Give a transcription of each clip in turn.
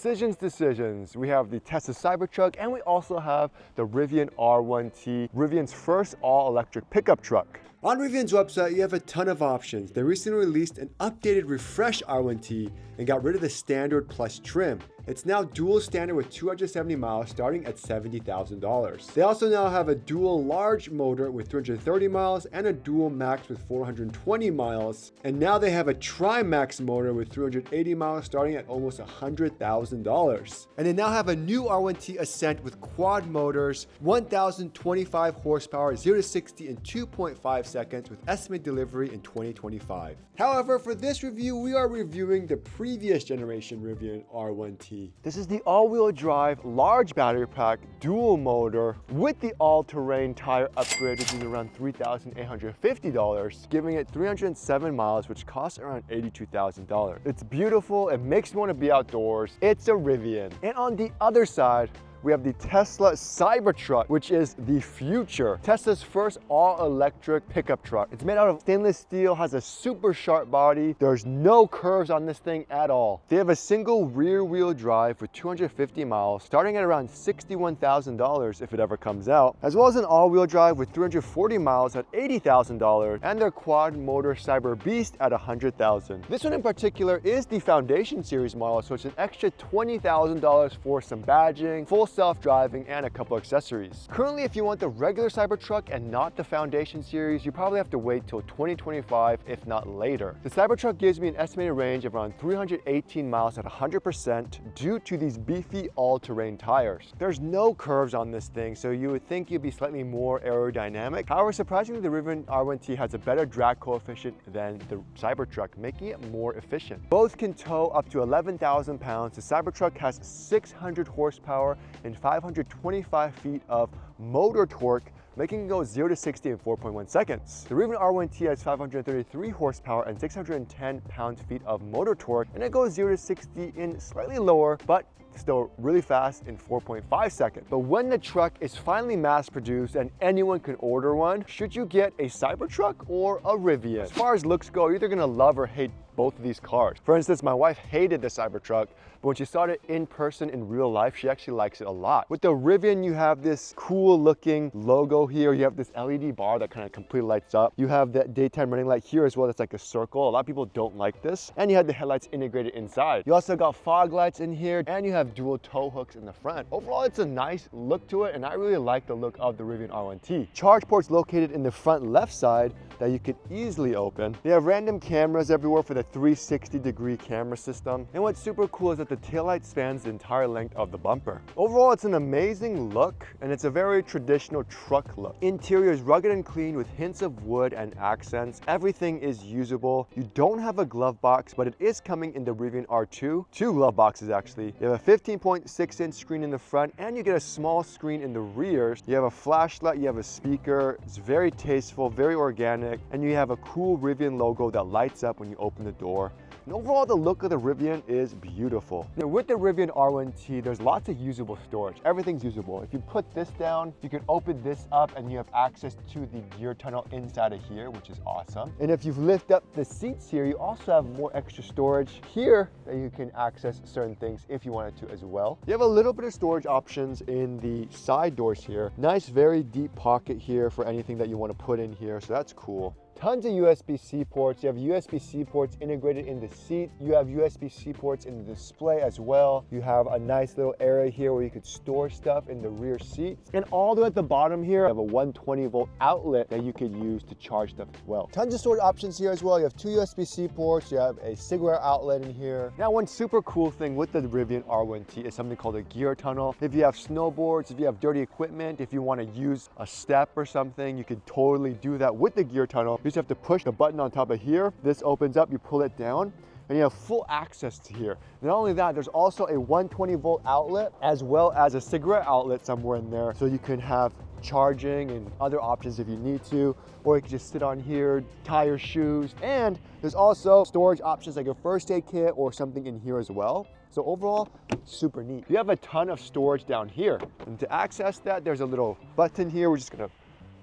Decisions. We have the Tesla Cybertruck, and we also have the Rivian R1T, Rivian's first all-electric pickup truck. On Rivian's website, you have a ton of options. They recently released an updated refresh R1T and got rid of the standard plus trim. It's now dual standard with 270 miles starting at $70,000. They also now have a dual large motor with 330 miles and a dual max with 420 miles. And now they have a tri-max motor with 380 miles starting at almost $100,000. And they now have a new R1T Ascent with quad motors, 1,025 horsepower, 0 to 60 in 2.5 seconds with estimated delivery in 2025. However, for this review, we are reviewing the previous generation Rivian R1T. This is the all-wheel drive, large battery pack, dual motor with the all-terrain tire upgrade, which is around $3,850, giving it 307 miles, which costs around $82,000. It's beautiful. It makes me want to be outdoors. It's a Rivian. And on the other side, we have the Tesla Cybertruck, which is the future. Tesla's first all-electric pickup truck. It's made out of stainless steel, has a super sharp body. There's no curves on this thing at all. They have a single rear-wheel drive with 250 miles, starting at around $61,000 if it ever comes out, as well as an all-wheel drive with 340 miles at $80,000, and their quad motor Cyber Beast at $100,000. This one in particular is the Foundation Series model, so it's an extra $20,000 for some badging, full self-driving, and a couple accessories. Currently, if you want the regular Cybertruck and not the Foundation Series, you probably have to wait till 2025, if not later. The Cybertruck gives me an estimated range of around 318 miles at 100% due to these beefy all-terrain tires. There's no curves on this thing, so you would think you'd be slightly more aerodynamic. However, surprisingly, the Rivian R1T has a better drag coefficient than the Cybertruck, making it more efficient. Both can tow up to 11,000 pounds. The Cybertruck has 600 horsepower and 525 feet of motor torque, making it go 0 to 60 in 4.1 seconds. The Rivian R1T has 533 horsepower and 610 pound-feet of motor torque, and it goes 0 to 60 in slightly lower, but still really fast in 4.5 seconds. But when the truck is finally mass produced and anyone can order one, should you get a Cybertruck or a Rivian? As far as looks go, you're either gonna love or hate both of these cars. For instance, my wife hated the Cybertruck, but when she saw it in person in real life, she actually likes it a lot. With the Rivian, you have this cool looking logo here. You have this LED bar that kind of completely lights up. You have that daytime running light here as well. That's like a circle. A lot of people don't like this. And you have the headlights integrated inside. You also got fog lights in here, and you have dual tow hooks in the front. Overall, it's a nice look to it, and I really like the look of the Rivian R1T. Charge ports located in the front left side that you can easily open. They have random cameras everywhere for the 360-degree camera system. And what's super cool is that the taillight spans the entire length of the bumper. Overall, it's an amazing look, and it's a very traditional truck look. Interior is rugged and clean with hints of wood and accents. Everything is usable. You don't have a glove box, but it is coming in the Rivian R2. Two glove boxes, actually. You have a 15.6-inch screen in the front, and you get a small screen in the rear. You have a flashlight, you have a speaker. It's very tasteful, very organic, and you have a cool Rivian logo that lights up when you open the door. And overall, the look of the Rivian is beautiful. Now, with the Rivian R1T, there's lots of usable storage. Everything's usable. If you put this down, you can open this up and you have access to the gear tunnel inside of here, which is awesome. And if you lift up the seats here, you also have more extra storage here that you can access certain things if you wanted to as well. You have a little bit of storage options in the side doors here. Nice, very deep pocket here for anything that you want to put in here, so that's cool. Tons of USB-C ports. You have USB-C ports integrated in the seat. You have USB-C ports in the display as well. You have a nice little area here where you could store stuff in the rear seats. And all the way at the bottom here, you have a 120-volt outlet that you could use to charge stuff as well. Tons of storage options here as well. You have two USB-C ports. You have a cigarette outlet in here. Now, one super cool thing with the Rivian R1T is something called a gear tunnel. If you have snowboards, if you have dirty equipment, if you want to use a step or something, you can totally do that with the gear tunnel. You just have to push the button on top of here. This opens up, you pull it down, and you have full access to here. Not only that, there's also a 120-volt outlet as well as a cigarette outlet somewhere in there, so you can have charging and other options if you need to, or you can just sit on here, tie your shoes. And there's also storage options like a first aid kit or something in here as well. So overall, super neat. You have a ton of storage down here, and to access that, there's a little button here. We're just gonna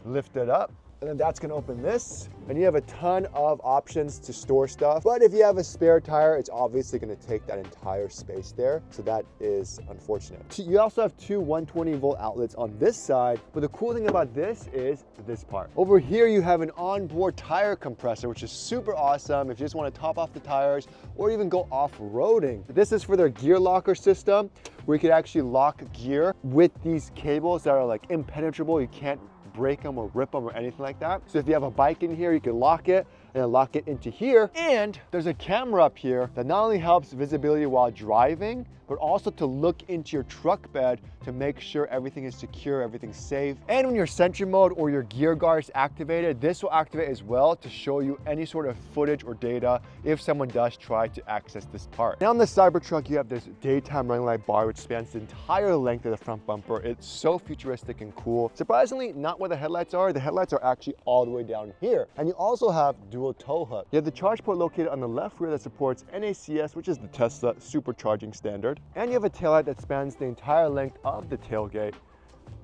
lift it up. and then that's gonna open this. And you have a ton of options to store stuff. But if you have a spare tire, it's obviously gonna take that entire space there. So that is unfortunate. You also have two 120 volt outlets on this side. But the cool thing about this is this part. Over here, you have an onboard tire compressor, which is super awesome if you just wanna top off the tires or even go off-roading. This is for their gear locker system, where you can actually lock gear with these cables that are like impenetrable. You can't break them or rip them or anything like that. So if you have a bike in here, you can lock it and then lock it into here. And there's a camera up here that not only helps visibility while driving, but also to look into your truck bed to make sure everything is secure, everything's safe. And when your sentry mode or your gear guard is activated, this will activate as well to show you any sort of footage or data if someone does try to access this part. Now on the Cybertruck, you have this daytime running light bar, which spans the entire length of the front bumper. It's so futuristic and cool. Surprisingly, not where the headlights are. The headlights are actually all the way down here. And you also have dual tow hook. You have the charge port located on the left rear that supports NACS, which is the Tesla supercharging standard. And you have a taillight that spans the entire length of the tailgate,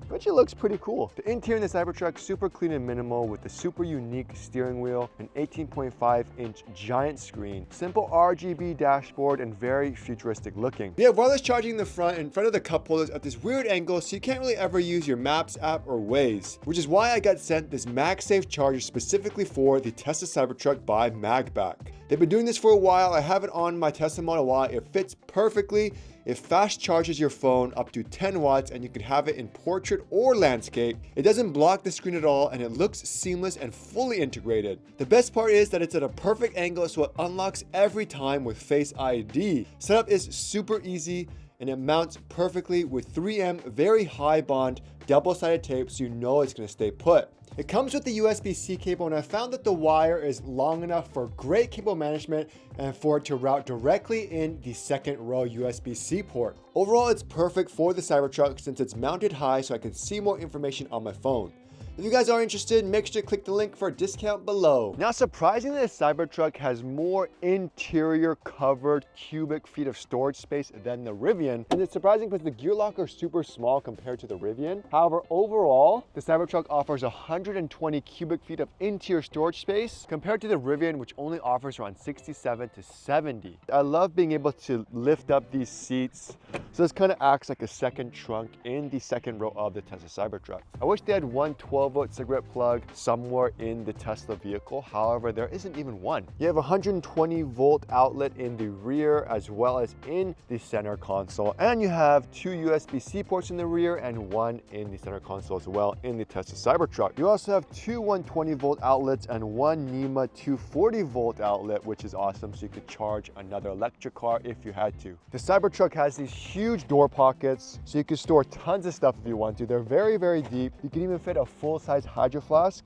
which it looks pretty cool. The interior in the Cybertruck, super clean and minimal with the super unique steering wheel, an 18.5-inch giant screen, simple RGB dashboard, and very futuristic looking. You have wireless charging in the front of the cup holders at this weird angle, so you can't really ever use your Maps app or Waze, which is why I got sent this MagSafe charger specifically for the Tesla Cybertruck by MagBak. They've been doing this for a while. I have it on my Tesla Model Y. It fits perfectly. It fast charges your phone up to 10 watts and you can have it in portrait or landscape. It doesn't block the screen at all and it looks seamless and fully integrated. The best part is that it's at a perfect angle so it unlocks every time with Face ID. Setup is super easy and it mounts perfectly with 3M very high bond double-sided tape so you know it's going to stay put. It comes with the USB-C cable and I found that the wire is long enough for great cable management and for it to route directly in the second row USB-C port. Overall, it's perfect for the Cybertruck since it's mounted high so I can see more information on my phone. If you guys are interested, make sure to click the link for a discount below. Now, surprisingly, the Cybertruck has more interior covered cubic feet of storage space than the Rivian. And it's surprising because the gear locker is super small compared to the Rivian. However, overall, the Cybertruck offers 120 cubic feet of interior storage space compared to the Rivian, which only offers around 67 to 70. I love being able to lift up these seats. So this kind of acts like a second trunk in the second row of the Tesla Cybertruck. I wish they had one 12-volt cigarette plug somewhere in the Tesla vehicle. However, there isn't even one. You have a 120-volt outlet in the rear as well as in the center console. And you have two USB-C ports in the rear and one in the center console as well in the Tesla Cybertruck. You also have two 120-volt outlets and one NEMA 240-volt outlet, which is awesome. So you could charge another electric car if you had to. The Cybertruck has these huge door pockets, so you can store tons of stuff if you want to. They're very, very deep. You can even fit a full-size hydro flask,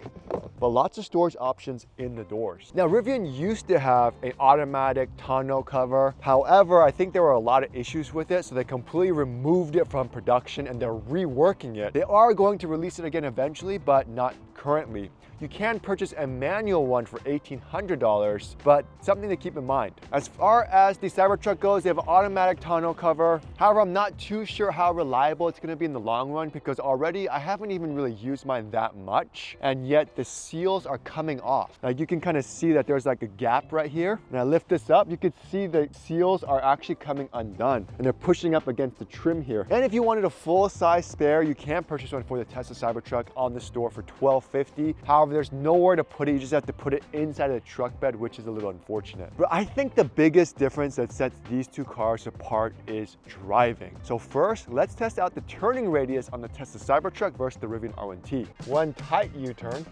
but lots of storage options in the doors. Now, Rivian used to have an automatic tonneau cover. However, I think there were a lot of issues with it, so they completely removed it from production and they're reworking it. They are going to release it again eventually, but not currently. You can purchase a manual one for $1,800, but something to keep in mind. As far as the Cybertruck goes, they have an automatic tonneau cover. However, I'm not too sure how reliable it's gonna be in the long run because already I haven't even really used mine that much, and yet the seals are coming off. Like you can kind of see that there's like a gap right here. When I lift this up, you can see the seals are actually coming undone and they're pushing up against the trim here. And if you wanted a full-size spare, you can purchase one for the Tesla Cybertruck on the store for $1,250. However, there's nowhere to put it. You just have to put it inside of the truck bed, which is a little unfortunate. But I think the biggest difference that sets these two cars apart is driving. So first, let's test out the turning radius on the Tesla Cybertruck versus the Rivian R1T. One tight U-turn.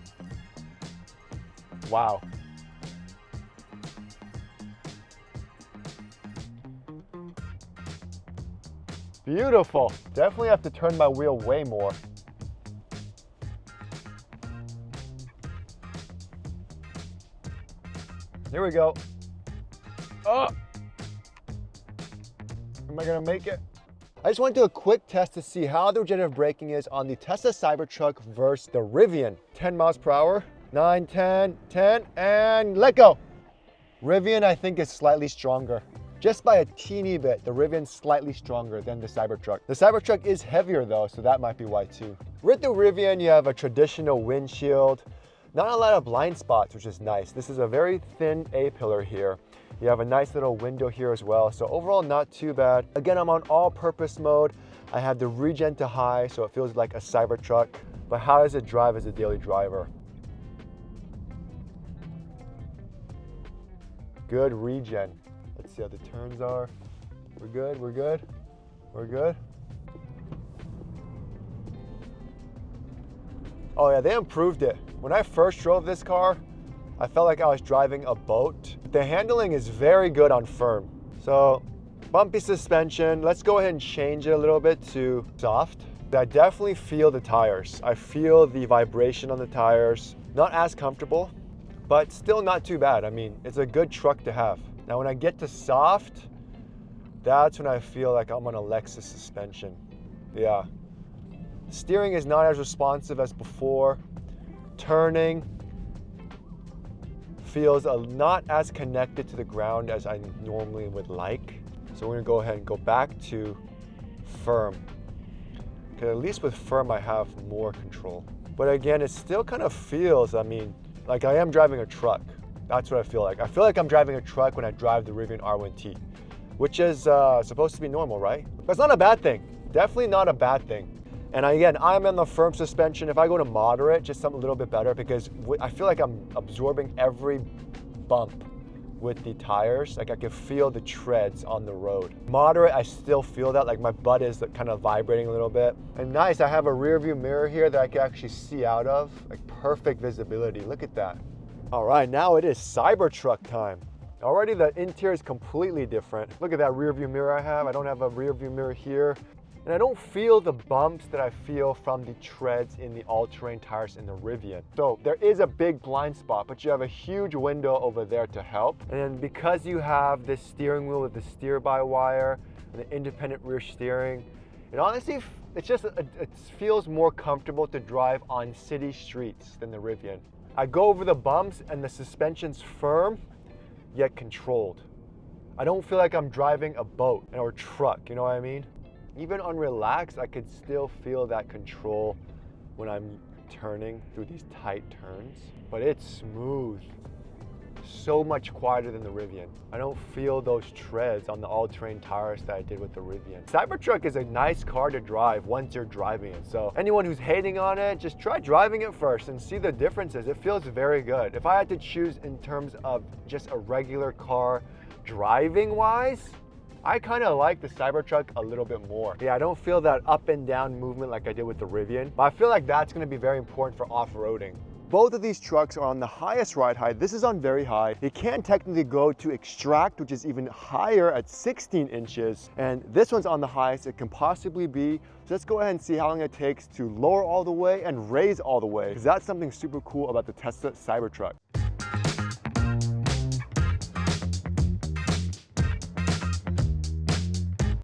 Wow. Beautiful. Definitely have to turn my wheel way more. Here we go. Oh! Am I gonna make it? I just want to do a quick test to see how the regenerative braking is on the Tesla Cybertruck versus the Rivian. 10 miles per hour, 9, 10, 10, and let go. Rivian, I think, is slightly stronger. Just by a teeny bit, the Rivian's slightly stronger than the Cybertruck. The Cybertruck is heavier though, so that might be why too. With the Rivian, you have a traditional windshield. Not a lot of blind spots, which is nice. This is a very thin A-pillar here. You have a nice little window here as well. So overall, not too bad. Again, I'm on all-purpose mode. I have the regen to high, so it feels like a Cybertruck. But how does it drive as a daily driver? Good regen. Let's see how the turns are. We're good, we're good, we're good. Oh yeah, they improved it. When I first drove this car, I felt like I was driving a boat. The handling is very good on firm. So bumpy suspension, let's go ahead and change it a little bit to soft. I definitely feel the tires. I feel the vibration on the tires. Not as comfortable, but still not too bad. I mean, it's a good truck to have. Now when I get to soft, that's when I feel like I'm on a Lexus suspension. Yeah. Steering is not as responsive as before. Turning feels not as connected to the ground as I normally would like. So we're gonna go ahead and go back to firm. Because at least with firm, I have more control. But again, it still kind of feels, I mean, like I am driving a truck. That's what I feel like. I feel like I'm driving a truck when I drive the Rivian R1T, which is supposed to be normal, right? But it's not a bad thing. Definitely not a bad thing. And again, I'm in the firm suspension. If I go to moderate, just something a little bit better because I feel like I'm absorbing every bump with the tires. Like I can feel the treads on the road. Moderate, I still feel that, like my butt is kind of vibrating a little bit. And nice, I have a rear view mirror here that I can actually see out of. Like perfect visibility, look at that. All right, now it is Cybertruck time. Already the interior is completely different. Look at that rear view mirror I have. I don't have a rear view mirror here. And I don't feel the bumps that I feel from the treads in the all-terrain tires in the Rivian. So there is a big blind spot, but you have a huge window over there to help. And then because you have this steering wheel with the steer-by-wire and the independent rear steering, it honestly, it feels more comfortable to drive on city streets than the Rivian. I go over the bumps and the suspension's firm, yet controlled. I don't feel like I'm driving a boat or a truck, you know what I mean? Even on relaxed, I could still feel that control when I'm turning through these tight turns. But it's smooth. So much quieter than the Rivian. I don't feel those treads on the all-terrain tires that I did with the Rivian. Cybertruck is a nice car to drive once you're driving it. So anyone who's hating on it, just try driving it first and see the differences. It feels very good. If I had to choose in terms of just a regular car driving-wise, I kind of like the Cybertruck a little bit more. Yeah, I don't feel that up and down movement like I did with the Rivian, but I feel like that's going to be very important for off-roading. Both of these trucks are on the highest ride height. This is on very high. You can technically go to extract, which is even higher at 16 inches. And this one's on the highest it can possibly be. So let's go ahead and see how long it takes to lower all the way and raise all the way, because that's something super cool about the Tesla Cybertruck.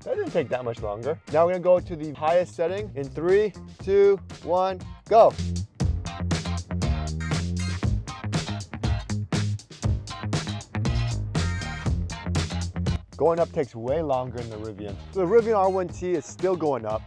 That didn't take that much longer. Now we're gonna go to the highest setting in 3, 2, 1, go. Going up takes way longer than the Rivian. So the Rivian R1T is still going up,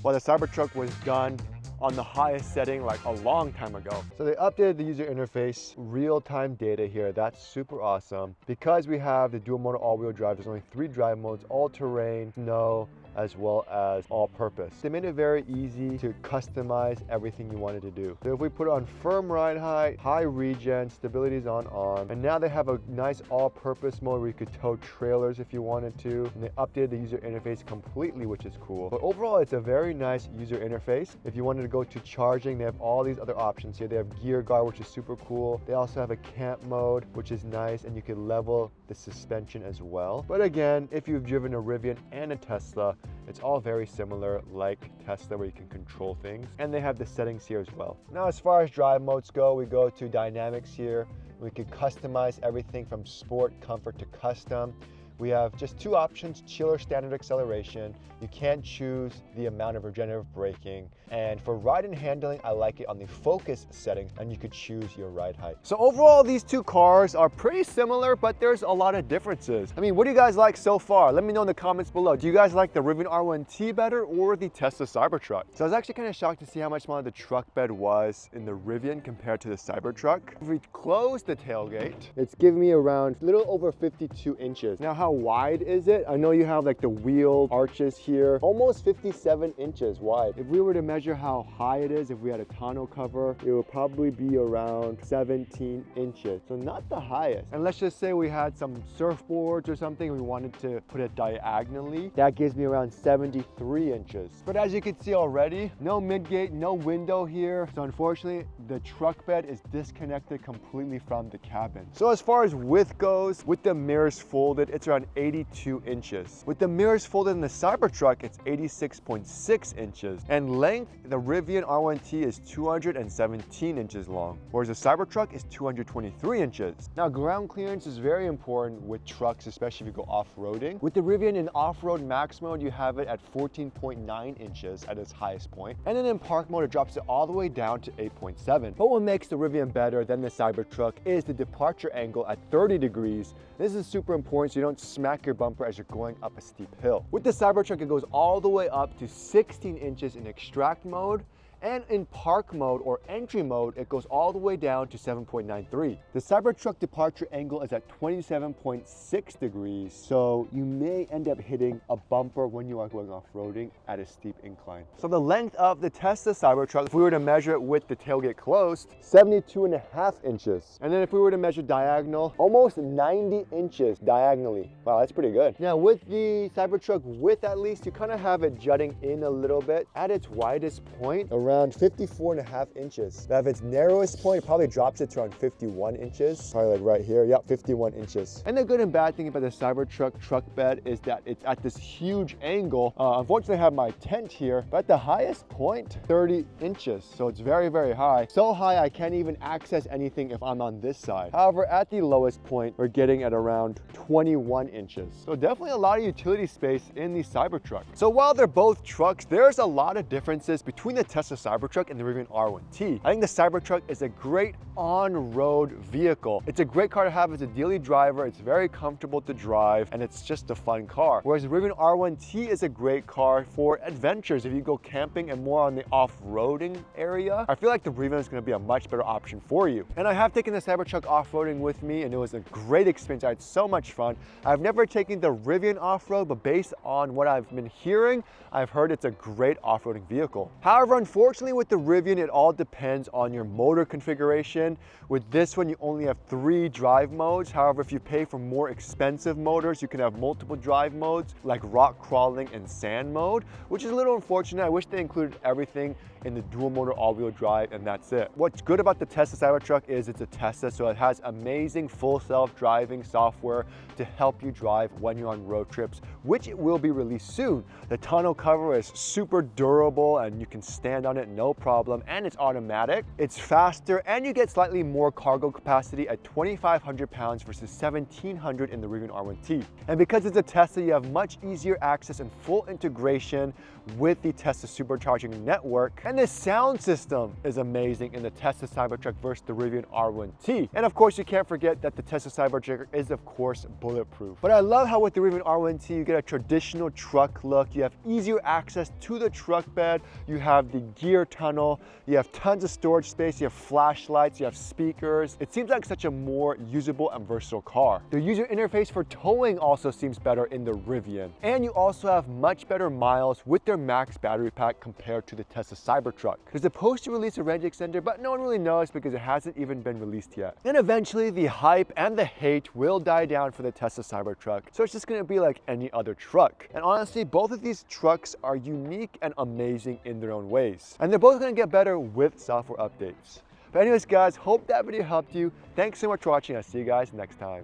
while the Cybertruck was done on the highest setting like a long time ago. So they updated the user interface, real-time data here. That's super awesome. Because we have the dual motor all-wheel drive, there's only 3 drive modes: all-terrain, snow, as well as all-purpose. They made it very easy to customize everything you wanted to do. So if we put on firm ride height, high regen, stability is on, and now they have a nice all-purpose mode where you could tow trailers if you wanted to, and they updated the user interface completely, which is cool. But overall, it's a very nice user interface. If you wanted to go to charging, they have all these other options here. They have gear guard, which is super cool. They also have a camp mode, which is nice, and you can level the suspension as well. But again, if you've driven a Rivian and a Tesla, it's all very similar, like Tesla, where you can control things. And they have the settings here as well. Now, as far as drive modes go, we go to dynamics here. We could customize everything from sport, comfort to custom. We have just two options, chill or standard acceleration. You can't choose the amount of regenerative braking. And for ride and handling, I like it on the focus setting, and you could choose your ride height. So overall, these two cars are pretty similar, but there's a lot of differences. I mean, what do you guys like so far? Let me know in the comments below. Do you guys like the Rivian R1T better or the Tesla Cybertruck? So I was actually kind of shocked to see how much smaller the truck bed was in the Rivian compared to the Cybertruck. If we close the tailgate, it's giving me around a little over 52 inches. Now, how wide is it? I know you have like the wheel arches here, almost 57 inches wide. If we were to measure how high it is, if we had a tonneau cover, it would probably be around 17 inches. So not the highest. And let's just say we had some surfboards or something, we wanted to put it diagonally, that gives me around 73 inches. But as you can see already, no midgate, no window here. So unfortunately, the truck bed is disconnected completely from the cabin. So as far as width goes, with the mirrors folded, it's around 82 inches. With the mirrors folded in the Cybertruck, it's 86.6 inches. And length, the Rivian R1T is 217 inches long, whereas the Cybertruck is 223 inches. Now, ground clearance is very important with trucks, especially if you go off-roading. With the Rivian in off-road max mode, you have it at 14.9 inches at its highest point. And then in park mode, it drops it all the way down to 8.7. But what makes the Rivian better than the Cybertruck is the departure angle at 30 degrees. This is super important so you don't smack your bumper as you're going up a steep hill. With the Cybertruck, it goes all the way up to 16 inches in extract mode. And in park mode or entry mode, it goes all the way down to 7.93. The Cybertruck departure angle is at 27.6 degrees, so you may end up hitting a bumper when you are going off-roading at a steep incline. So the length of the Tesla Cybertruck, if we were to measure it with the tailgate closed, 72.5 inches. And then if we were to measure diagonal, almost 90 inches diagonally. Wow, that's pretty good. Now with the Cybertruck width, at least, you kind of have it jutting in a little bit. At its widest point, around 54.5 inches. Now, if its narrowest point, it probably drops it to around 51 inches. Probably like right here. Yep, 51 inches. And the good and bad thing about the Cybertruck truck bed is that it's at this huge angle. Unfortunately, I have my tent here, but at the highest point, 30 inches. So it's very, very high. So high, I can't even access anything if I'm on this side. However, at the lowest point, we're getting at around 21 inches. So definitely a lot of utility space in the Cybertruck. So while they're both trucks, there's a lot of differences between the Tesla Cybertruck and the Rivian R1T. I think the Cybertruck is a great on-road vehicle. It's a great car to have as a daily driver. It's very comfortable to drive, and it's just a fun car. Whereas the Rivian R1T is a great car for adventures. If you go camping and more on the off-roading area, I feel like the Rivian is going to be a much better option for you. And I have taken the Cybertruck off-roading with me, and it was a great experience. I had so much fun. I've never taken the Rivian off-road, but based on what I've been hearing, I've heard it's a great off-roading vehicle. However, unfortunately, with the Rivian, it all depends on your motor configuration. With this one, you only have 3 drive modes. However, if you pay for more expensive motors, you can have multiple drive modes like rock crawling and sand mode, which is a little unfortunate. I wish they included everything in the dual motor all-wheel drive, and that's it. What's good about the Tesla Cybertruck is it's a Tesla, so it has amazing full self-driving software to help you drive when you're on road trips, which it will be released soon. The tonneau cover is super durable and you can stand on it no problem, and it's automatic. It's faster, and you get slightly more cargo capacity at 2,500 pounds versus 1,700 in the Rivian R1T. And because it's a Tesla, you have much easier access and full integration with the Tesla supercharging network. And the sound system is amazing in the Tesla Cybertruck versus the Rivian R1T. And of course, you can't forget that the Tesla Cybertruck is of course bulletproof. But I love how with the Rivian R1T, you get a traditional truck look. You have easier access to the truck bed. You have the gear tunnel. You have tons of storage space. You have flashlights. You have speakers. It seems like such a more usable and versatile car. The user interface for towing also seems better in the Rivian. And you also have much better miles with their max battery pack compared to the Tesla Cybertruck. They're supposed to release a range extender, but no one really knows because it hasn't even been released yet. And eventually the hype and the hate will die down for the Tesla Cybertruck. So it's just gonna be like any other truck. And honestly, both of these trucks are unique and amazing in their own ways. And they're both gonna get better with software updates. But anyways, guys, hope that video helped you. Thanks so much for watching. I'll see you guys next time.